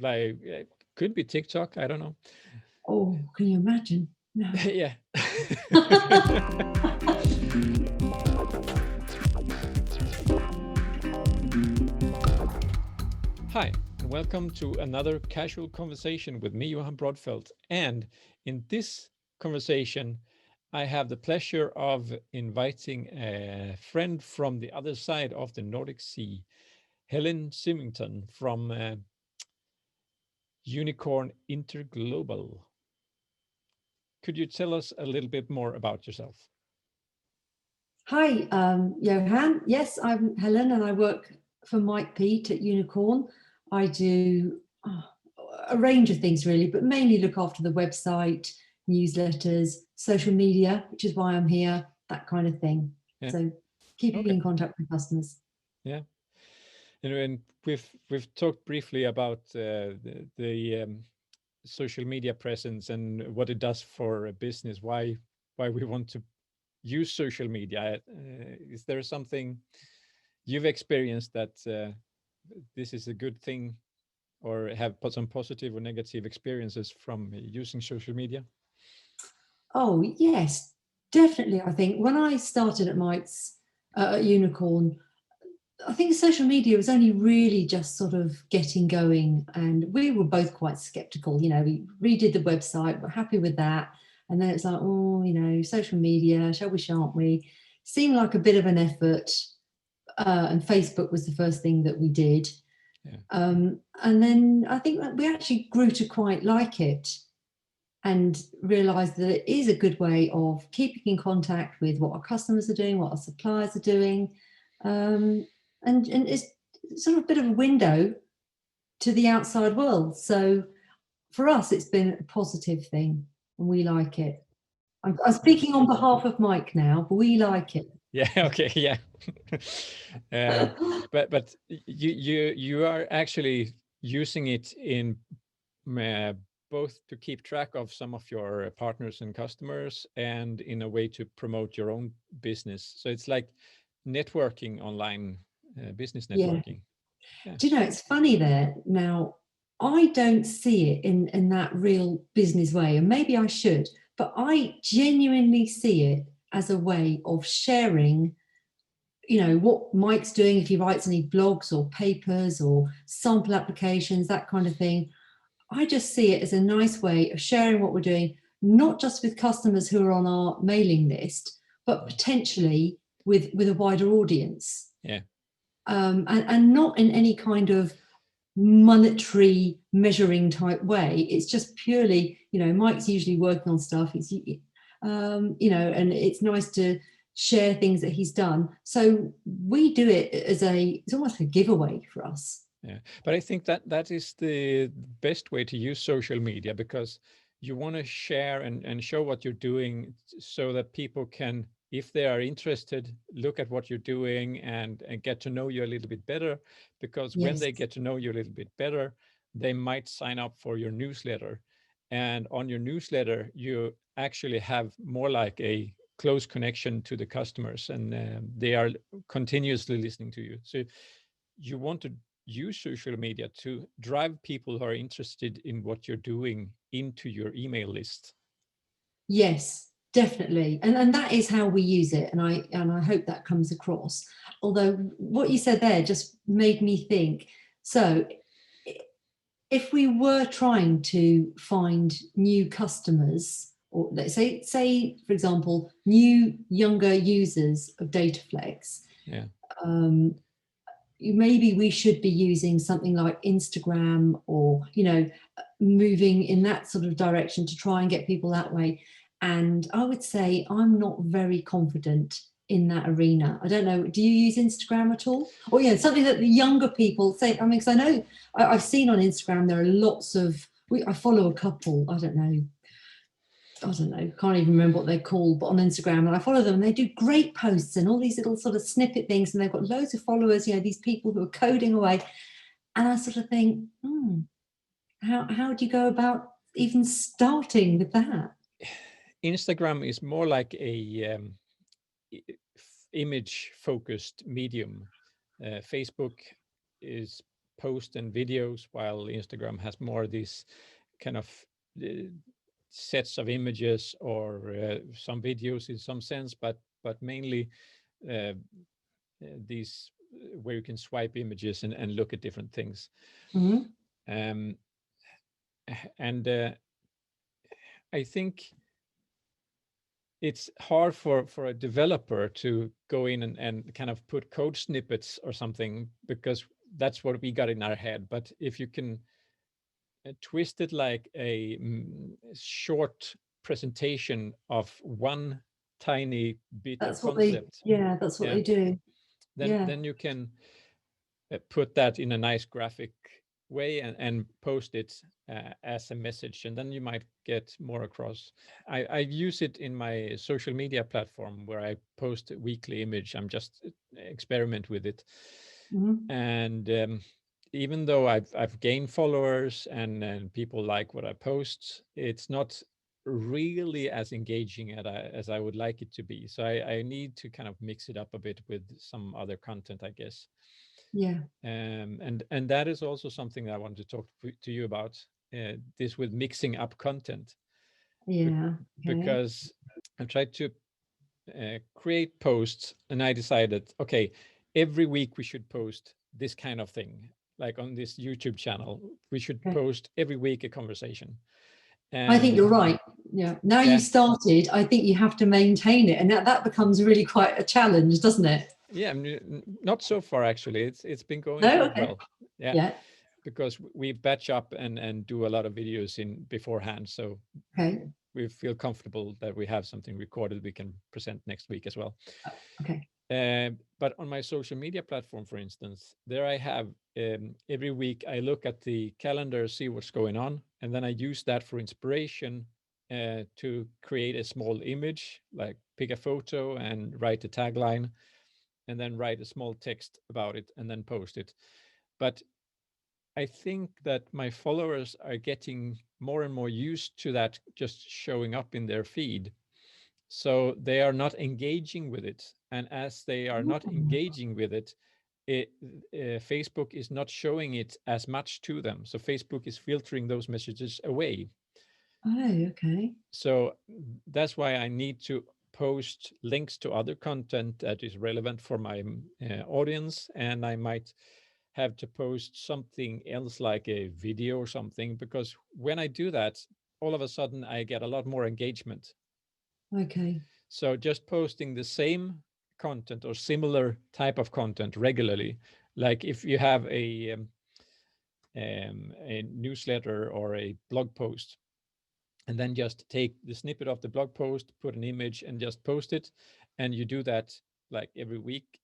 like could be TikTok, I don't know. Oh, can you imagine? No. Yeah. Hi, and welcome to another casual conversation with me, Johan Brodfeldt. And in this conversation, I have the pleasure of inviting a friend from the other side of the Nordic Sea, Helen Symington from Unicorn Interglobal. Could you tell us a little bit more about yourself? Hi, Johan. Yes, I'm Helen and I work for Mike Pete at Unicorn. I do a range of things really, but mainly look after the website, newsletters, social media, which is why I'm here, that kind of thing. Yeah. So keeping Okay. in contact with customers. Yeah. And we've talked briefly about the social media presence and what it does for a business. Why we want to use social media. Is there something you've experienced that this is a good thing, or have put some positive or negative experiences from using social media? Oh, yes, definitely. I think when I started at Mike's at Unicorn, I think social media was only really just sort of getting going, and we were both quite skeptical. We redid the website, we're happy with that, and then it's like, oh, social media, shall we, shan't we? Seemed like a bit of an effort, and Facebook was the first thing that we did. Yeah. And then I think that we actually grew to quite like it and realised that it is a good way of keeping in contact with what our customers are doing, what our suppliers are doing. And it's sort of a bit of a window to the outside world. So for us, it's been a positive thing and we like it. I'm speaking on behalf of Mike now, but we like it. Yeah. Okay. Yeah. But you are actually using it in uh, both to keep track of some of your partners and customers, and in a way to promote your own business. So it's like networking online, business Yeah. networking. Yeah. Do you know, it's funny there. Now, I don't see it in that real business way, and maybe I should, but I genuinely see it as a way of sharing, what Mike's doing, if he writes any blogs or papers or sample applications, that kind of thing. I just see it as a nice way of sharing what we're doing, not just with customers who are on our mailing list, but potentially with a wider audience. Yeah. And not in any kind of monetary measuring type way. It's just purely, Mike's usually working on stuff. And it's nice to share things that he's done. So we do it as it's almost a giveaway for us. Yeah, but I think that that is the best way to use social media, because you want to share and show what you're doing, so that people can, if they are interested, look at what you're doing and get to know you a little bit better. Because when Yes. they get to know you a little bit better, they might sign up for your newsletter. And on your newsletter, you actually have more like a close connection to the customers, and they are continuously listening to you. So you want to use social media to drive people who are interested in what you're doing into your email list. Yes, definitely. And that is how we use it. And I hope that comes across. Although what you said there just made me think. So if we were trying to find new customers, or let's say for example, new younger users of Dataflex, Yeah. maybe we should be using something like Instagram, or moving in that sort of direction to try and get people that way. And I would say I'm not very confident in that arena. I don't know, do you use Instagram at all? Or something that the younger people say. I mean, because I know I've seen on Instagram there are lots of, I follow a couple, I don't know, can't even remember what they're called, but on Instagram, and I follow them, and they do great posts and all these little sort of snippet things, and they've got loads of followers, these people who are coding away. And I sort of think, how do you go about even starting with that? Instagram is more like a image focused medium. Facebook is posts and videos, while Instagram has more these kind of uh, sets of images or some videos in some sense, but mainly uh, these where you can swipe images and look at different things. Mhm. Um, and I think it's hard for a developer to go in and kind of put code snippets or something, because that's what we got in our head. But if you can twist it like a short presentation of one tiny bit of That's what they, concept, yeah, that's what yeah, they do. Yeah. then you can put that in a nice graphic way and post it as a message, and then you might get more across. I use it in my social media platform where I post a weekly image. I'm just experiment with it, Mhm. and even though I've gained followers and people like what I post, it's not really as engaging as I would like it to be. So I need to kind of mix it up a bit with some other content, I guess. Yeah. And that is also something I want to talk to you about, this with mixing up content, bec- Yeah. Okay. because I tried to create posts, and I decided, okay, every week we should post this kind of thing. Like on this YouTube channel, we should Okay. post every week a conversation. I think And you're right. Yeah. Now you yeah, started, I think you have to maintain it, and that becomes really quite a challenge, doesn't it? yeah, not so far actually. It's been going No. quite Okay. well. Yeah, Yeah. because we batch up and do a lot of videos in beforehand, so Okay. we feel comfortable that we have something recorded we can present next week as well. Okay. But on my social media platform, for instance, there I have every week I look at the calendar, see what's going on, and then I use that for inspiration to create a small image, like pick a photo and write a tagline, and then write a small text about it and then post it. But I think that my followers are getting more and more used to that just showing up in their feed. So they are not engaging with it. And as they are not Oh, engaging with it, it Facebook is not showing it as much to them. So Facebook is filtering those messages away. okay. So that's why I need to post links to other content that is relevant for my audience. And I might have to post something else like a video or something, because when I do that, all of a sudden I get a lot more engagement. Okay. So just posting the same content or similar type of content regularly, like if you have a newsletter or a blog post, and then just take the snippet of the blog post, put an image, and just post it, and you do that like every week,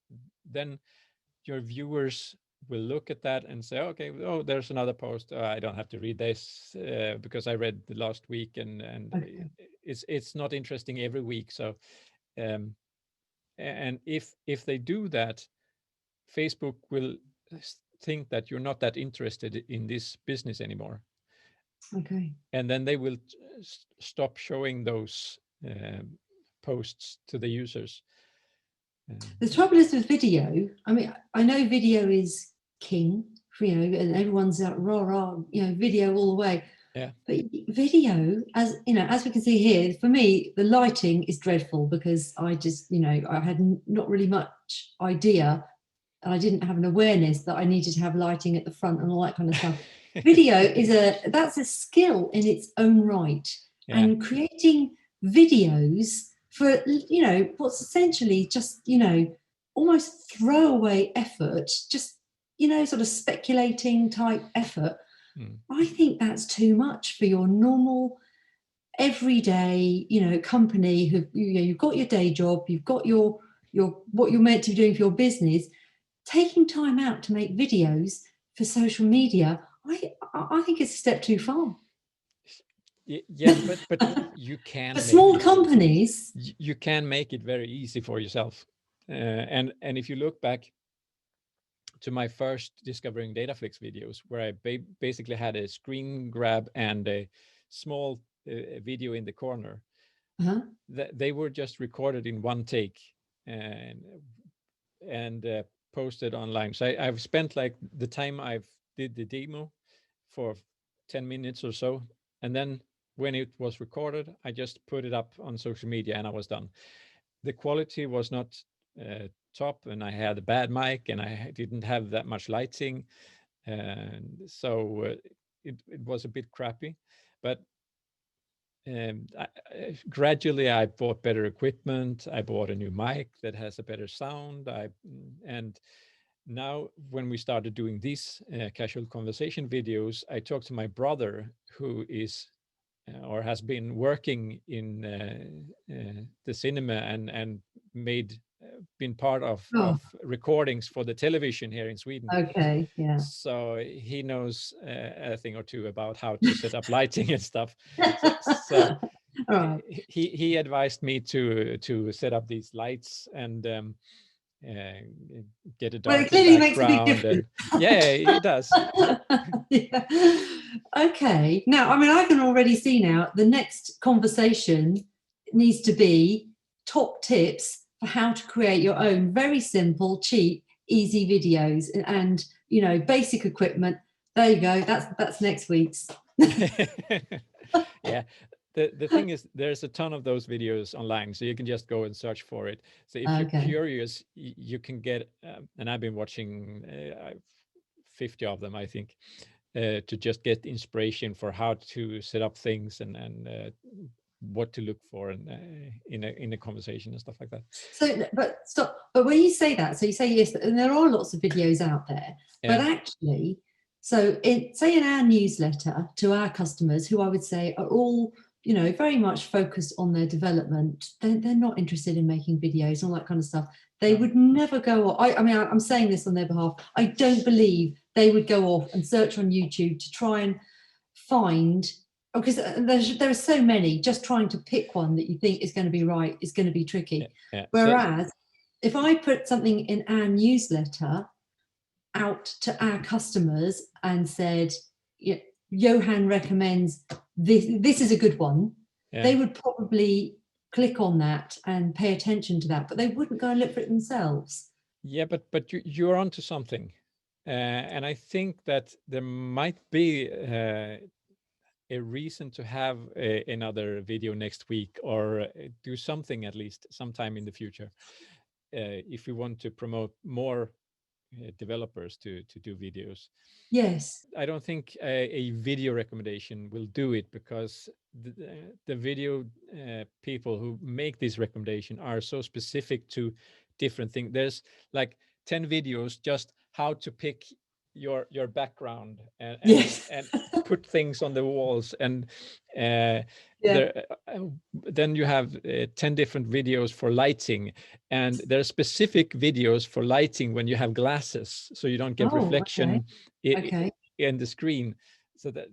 then your viewers will look at that and say, okay, oh, there's another post. I don't have to read this because I read the last week, and Okay. it's not interesting every week. So, um, and if they do that, Facebook will think that you're not that interested in this business anymore, Okay. and then they will stop showing those posts to the users. The trouble is with video, I mean, I know video is king, and everyone's like, rah, rah, video all the way. Yeah. But video, as you know, as we can see here, for me, the lighting is dreadful because I just, I had not really much idea, and I didn't have an awareness that I needed to have lighting at the front and all that kind of stuff. Video that's a skill in its own right, Yeah. and creating videos for what's essentially just almost throwaway effort, just sort of speculating type effort. Mm. I think that's too much for your normal everyday company who you've got your day job, you've got your what you're meant to be doing for your business. Taking time out to make videos for social media, I think it's a step too far. Yeah, but you For can make small it. companies, You can make it very easy for yourself. And if you look back to my first discovering Dataflix videos, where I basically had a screen grab and a small video in the corner, uh-huh. they were just recorded in one take and and posted online. So I've spent like the time I've did the demo for 10 minutes or so, and then when it was recorded, I just put it up on social media and I was done. The quality was not top, and I had a bad mic, and I didn't have that much lighting, and so it was a bit crappy. But gradually I bought better equipment. I bought a new mic that has a better sound. And now when we started doing these casual conversation videos, I talked to my brother, who is or has been working in the cinema and made been part Oh, of recordings for the television here in Sweden. okay, yeah. So he knows a thing or two about how to set up lighting and stuff. So All right. he advised me to set up these lights and uh, get a Well, it darker clearly makes a big background, difference. and yeah, it does. Yeah. Okay. Now, I mean, I can already see now the next conversation needs to be top tips for how to create your own very simple, cheap, easy videos and basic equipment. There you go. That's next week's. Yeah, the thing is, there's a ton of those videos online, so you can just go and search for it. So if you're Okay. curious, you can get and I've been watching 50 of them, I think, to just get inspiration for how to set up things and what to look for and in a conversation and stuff like that. So, but stop. But when you say that, so you say yes, and there are lots of videos out there. But Yeah, actually, so say in our newsletter to our customers, who I would say are all very much focused on their development, they're not interested in making videos, all that kind of stuff. They no. would never go. I mean, I'm saying this on their behalf. I don't believe they would go off and search on YouTube to try and find, because there are so many, just trying to pick one that you think is going to be right is going to be tricky. Yeah. Whereas if I put something in our newsletter out to our customers and said, Johan recommends this is a good one, Yeah. they would probably click on that and pay attention to that, but they wouldn't go and look for it themselves. Yeah, but you're onto something, and I think that there might be a reason to have another video next week, or do something at least sometime in the future, if we want to promote more developers to do videos. Yes. I don't think a video recommendation will do it, because the video people who make this recommendation are so specific to different things. There's like 10 videos just how to pick your background Yes. and put things on the walls, and uh, Yeah. there then you have 10 different videos for lighting, and there are specific videos for lighting when you have glasses, so you don't get Oh, okay. reflection Okay. in the screen. So that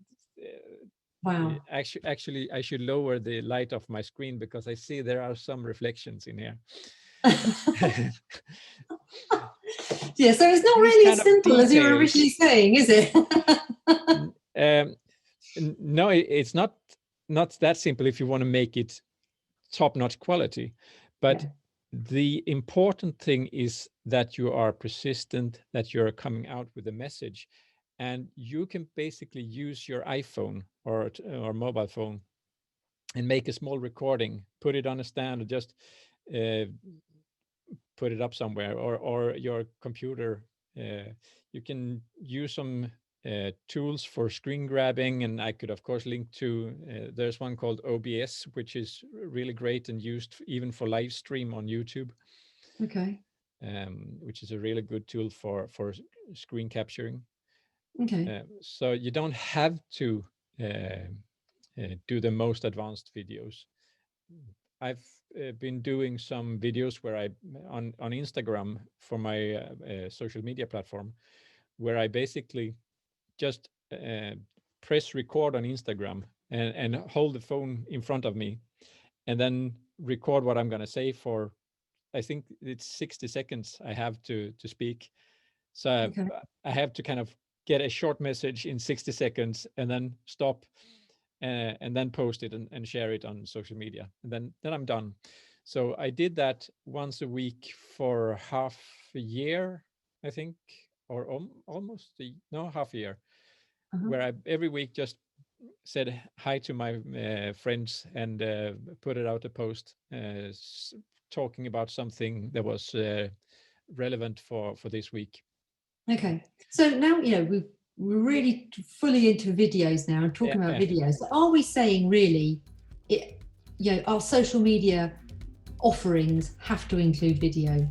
Wow. actually I should lower the light of my screen, because I see there are some reflections in here. Yeah, so it's not These really kind as of simple as you were originally details. saying, is it? No, it's not that simple if you want to make it top-notch quality. But Yeah. the important thing is that you are persistent, that you're coming out with a message, and you can basically use your iPhone or mobile phone and make a small recording, put it on a stand, or just uh, put it up somewhere, or your computer. You can use some tools for screen grabbing, and I could of course link to there's one called OBS, which is really great and used even for live stream on YouTube, Okay. which is a really good tool for screen capturing. Okay. So you don't have to do the most advanced videos. I've been doing some videos where I on Instagram for my social media platform, where I basically just press record on Instagram and hold the phone in front of me, and then record what I'm going to say for, I think it's 60 seconds I have to speak. So Okay. I have to kind of get a short message in 60 seconds and then stop and then post it and share it on social media. And then I'm done. So I did that once a week for half a year, I think. or almost half a year, Uh-huh. where I every week just said hi to my friends and put it out a post talking about something that was relevant for this week. Okay, so now we're really fully into videos now and talking about videos. So are we saying really, our social media offerings have to include video?